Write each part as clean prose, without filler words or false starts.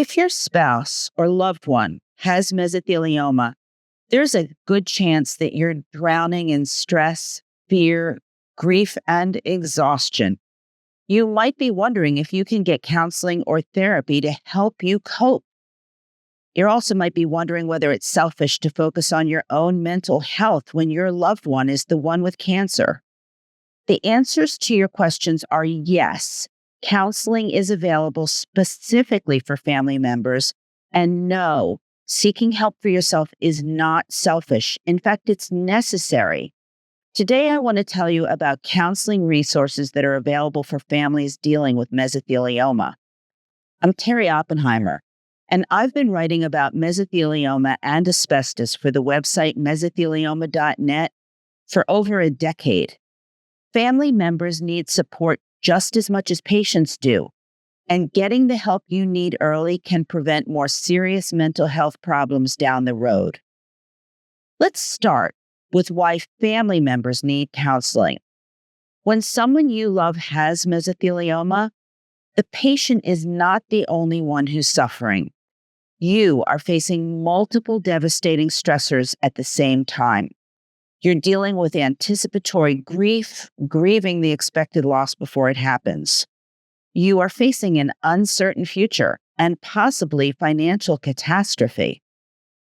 If your spouse or loved one has mesothelioma, there's a good chance that you're drowning in stress, fear, grief, and exhaustion. You might be wondering if you can get counseling or therapy to help you cope. You also might be wondering whether it's selfish to focus on your own mental health when your loved one is the one with cancer. The answers to your questions are yes. Counseling is available specifically for family members, and no, seeking help for yourself is not selfish. In fact, it's necessary. Today, I want to tell you about counseling resources that are available for families dealing with mesothelioma. I'm Terry Oppenheimer, and I've been writing about mesothelioma and asbestos for the website mesothelioma.net for over a decade. Family members need support just as much as patients do, and getting the help you need early can prevent more serious mental health problems down the road. Let's start with why family members need counseling. When someone you love has mesothelioma, the patient is not the only one who's suffering. You are facing multiple devastating stressors at the same time. You're dealing with anticipatory grief, grieving the expected loss before it happens. You are facing an uncertain future and possibly financial catastrophe.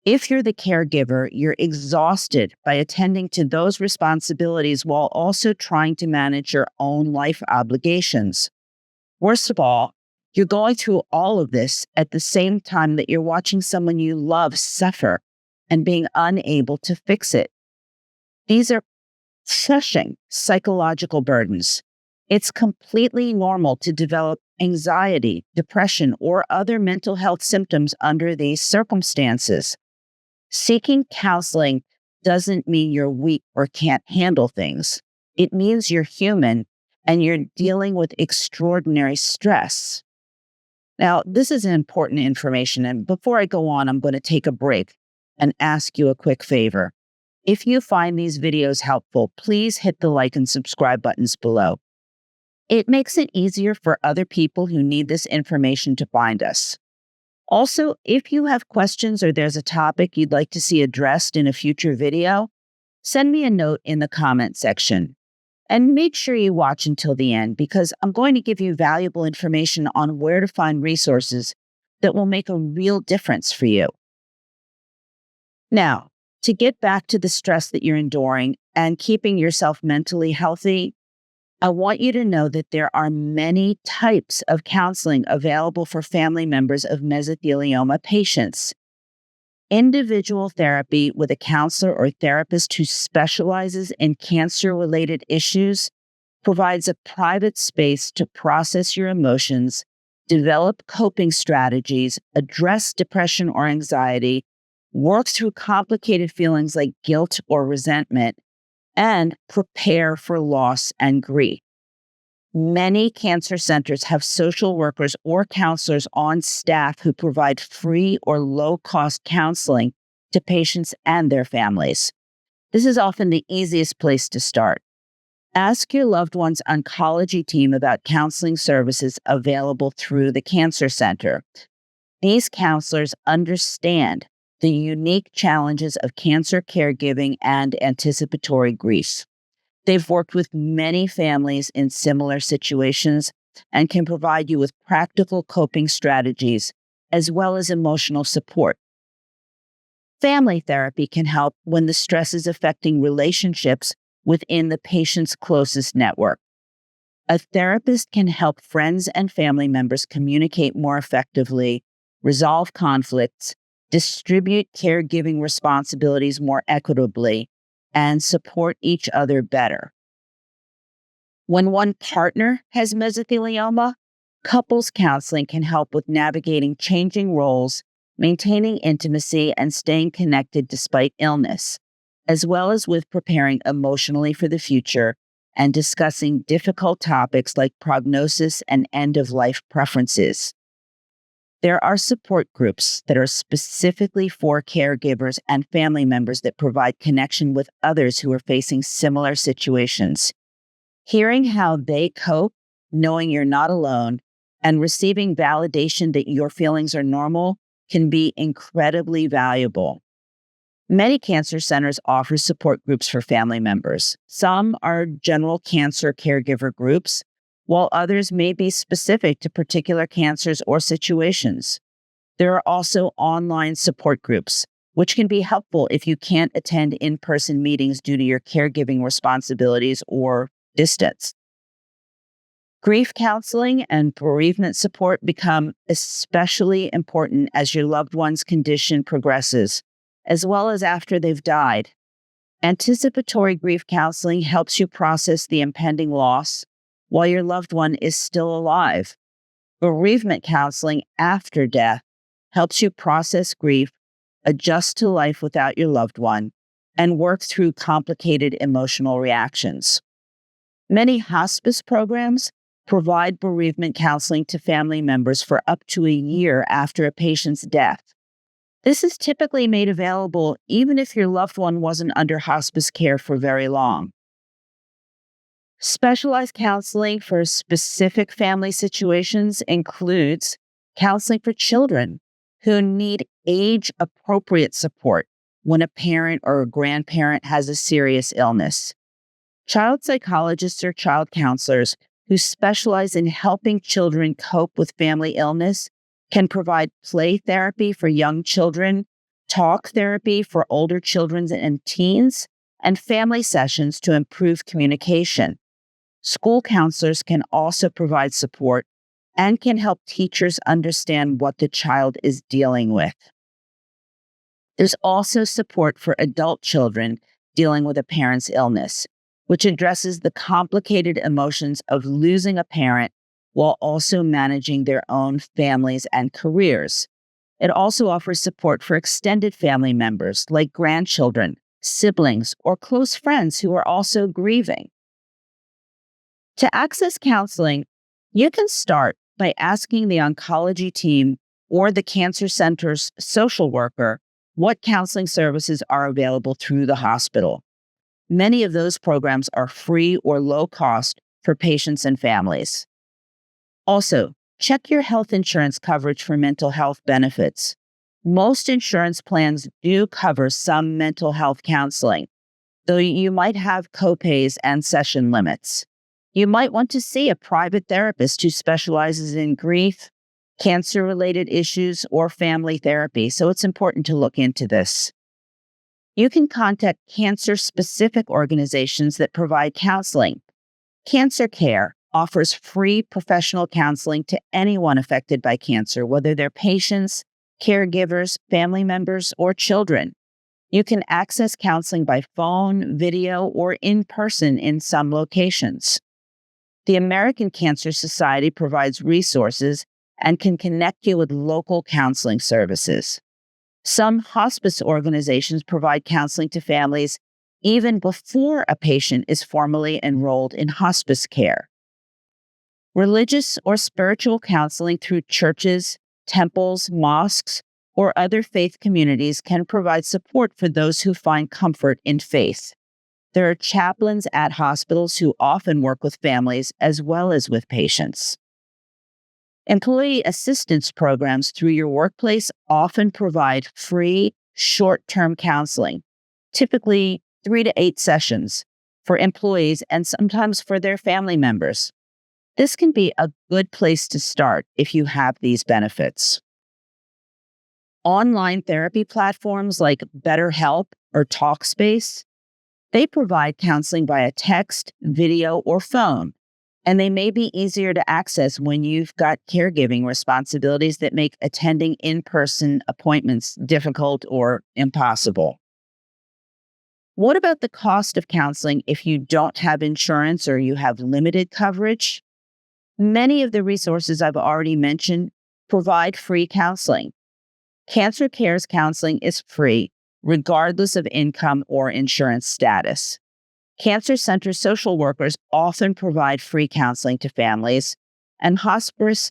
If you're the caregiver, you're exhausted by attending to those responsibilities while also trying to manage your own life obligations. Worst of all, you're going through all of this at the same time that you're watching someone you love suffer and being unable to fix it. These are crushing psychological burdens. It's completely normal to develop anxiety, depression, or other mental health symptoms under these circumstances. Seeking counseling doesn't mean you're weak or can't handle things. It means you're human and you're dealing with extraordinary stress. Now, this is important information, and before I go on, I'm going to take a break and ask you a quick favor. If you find these videos helpful, please hit the like and subscribe buttons below. It makes it easier for other people who need this information to find us. Also, if you have questions or there's a topic you'd like to see addressed in a future video, send me a note in the comment section. And make sure you watch until the end, because I'm going to give you valuable information on where to find resources that will make a real difference for you. Now, to get back to the stress that you're enduring and keeping yourself mentally healthy, I want you to know that there are many types of counseling available for family members of mesothelioma patients. Individual therapy with a counselor or therapist who specializes in cancer-related issues provides a private space to process your emotions, develop coping strategies, address depression or anxiety, work through complicated feelings like guilt or resentment, and prepare for loss and grief. Many cancer centers have social workers or counselors on staff who provide free or low-cost counseling to patients and their families. This is often the easiest place to start. Ask your loved one's oncology team about counseling services available through the cancer center. These counselors understand the unique challenges of cancer caregiving and anticipatory grief. They've worked with many families in similar situations and can provide you with practical coping strategies as well as emotional support. Family therapy can help when the stress is affecting relationships within the patient's closest network. A therapist can help friends and family members communicate more effectively, resolve conflicts, distribute caregiving responsibilities more equitably, and support each other better. When one partner has mesothelioma, couples counseling can help with navigating changing roles, maintaining intimacy, and staying connected despite illness, as well as with preparing emotionally for the future and discussing difficult topics like prognosis and end-of-life preferences. There are support groups that are specifically for caregivers and family members that provide connection with others who are facing similar situations. Hearing how they cope, knowing you're not alone, and receiving validation that your feelings are normal can be incredibly valuable. Many cancer centers offer support groups for family members. Some are general cancer caregiver groups, while others may be specific to particular cancers or situations. There are also online support groups, which can be helpful if you can't attend in-person meetings due to your caregiving responsibilities or distance. Grief counseling and bereavement support become especially important as your loved one's condition progresses, as well as after they've died. Anticipatory grief counseling helps you process the impending loss while your loved one is still alive. Bereavement counseling after death helps you process grief, adjust to life without your loved one, and work through complicated emotional reactions. Many hospice programs provide bereavement counseling to family members for up to a year after a patient's death. This is typically made available even if your loved one wasn't under hospice care for very long. Specialized counseling for specific family situations includes counseling for children who need age-appropriate support when a parent or a grandparent has a serious illness. Child psychologists or child counselors who specialize in helping children cope with family illness can provide play therapy for young children, talk therapy for older children and teens, and family sessions to improve communication. School counselors can also provide support and can help teachers understand what the child is dealing with. There's also support for adult children dealing with a parent's illness, which addresses the complicated emotions of losing a parent while also managing their own families and careers. It also offers support for extended family members like grandchildren, siblings, or close friends who are also grieving. To access counseling, you can start by asking the oncology team or the cancer center's social worker what counseling services are available through the hospital. Many of those programs are free or low cost for patients and families. Also, check your health insurance coverage for mental health benefits. Most insurance plans do cover some mental health counseling, though you might have copays and session limits. You might want to see a private therapist who specializes in grief, cancer-related issues, or family therapy, so it's important to look into this. You can contact cancer-specific organizations that provide counseling. Cancer Care offers free professional counseling to anyone affected by cancer, whether they're patients, caregivers, family members, or children. You can access counseling by phone, video, or in person in some locations. The American Cancer Society provides resources and can connect you with local counseling services. Some hospice organizations provide counseling to families even before a patient is formally enrolled in hospice care. Religious or spiritual counseling through churches, temples, mosques, or other faith communities can provide support for those who find comfort in faith. There are chaplains at hospitals who often work with families as well as with patients. Employee assistance programs through your workplace often provide free, short-term counseling, typically 3 to 8 sessions, for employees and sometimes for their family members. This can be a good place to start if you have these benefits. Online therapy platforms like BetterHelp or Talkspace, they provide counseling via text, video, or phone, and they may be easier to access when you've got caregiving responsibilities that make attending in-person appointments difficult or impossible. What about the cost of counseling if you don't have insurance or you have limited coverage? Many of the resources I've already mentioned provide free counseling. Cancer Care's counseling is free, regardless of income or insurance status. Cancer Center social workers often provide free counseling to families, and hospice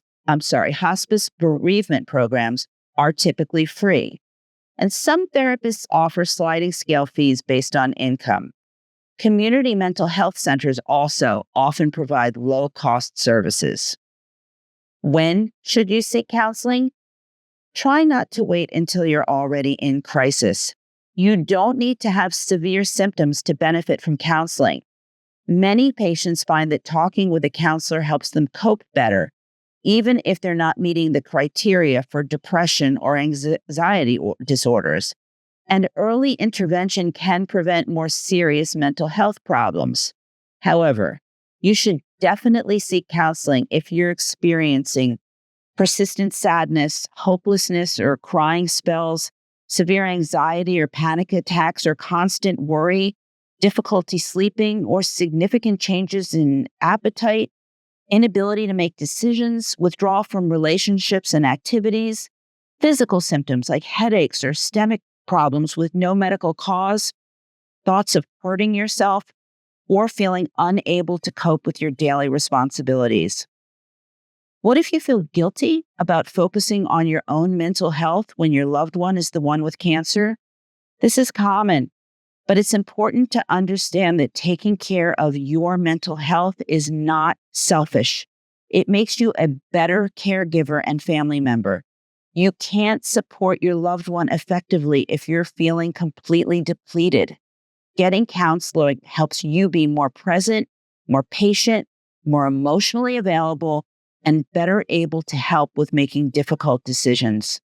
bereavement programs are typically free. And some therapists offer sliding scale fees based on income. Community mental health centers also often provide low-cost services. When should you seek counseling? Try not to wait until you're already in crisis. You don't need to have severe symptoms to benefit from counseling. Many patients find that talking with a counselor helps them cope better, even if they're not meeting the criteria for depression or anxiety disorders. And early intervention can prevent more serious mental health problems. However, you should definitely seek counseling if you're experiencing persistent sadness, hopelessness, or crying spells, severe anxiety or panic attacks, or constant worry, difficulty sleeping, or significant changes in appetite, inability to make decisions, withdrawal from relationships and activities, physical symptoms like headaches or stomach problems with no medical cause, thoughts of hurting yourself, or feeling unable to cope with your daily responsibilities. What if you feel guilty about focusing on your own mental health when your loved one is the one with cancer? This is common, but it's important to understand that taking care of your mental health is not selfish. It makes you a better caregiver and family member. You can't support your loved one effectively if you're feeling completely depleted. Getting counseling helps you be more present, more patient, more emotionally available, and better able to help with making difficult decisions.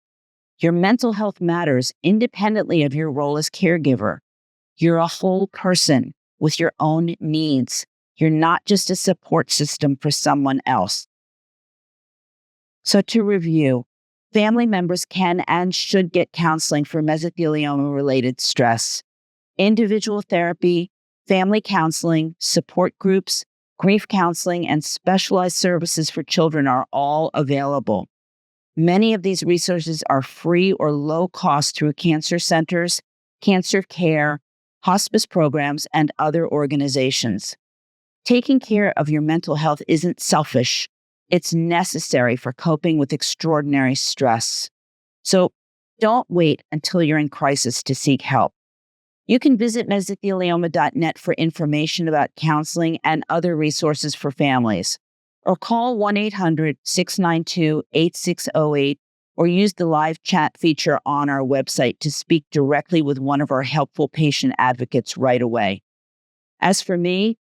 Your mental health matters independently of your role as caregiver. You're a whole person with your own needs. You're not just a support system for someone else. So to review, family members can and should get counseling for mesothelioma-related stress. Individual therapy, family counseling, support groups, grief counseling, and specialized services for children are all available. Many of these resources are free or low cost through cancer centers, cancer care, hospice programs, and other organizations. Taking care of your mental health isn't selfish. It's necessary for coping with extraordinary stress. So don't wait until you're in crisis to seek help. You can visit mesothelioma.net for information about counseling and other resources for families, or call 1-800-692-8608, or use the live chat feature on our website to speak directly with one of our helpful patient advocates right away. As for me,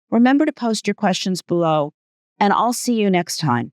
remember to post your questions below, and I'll see you next time.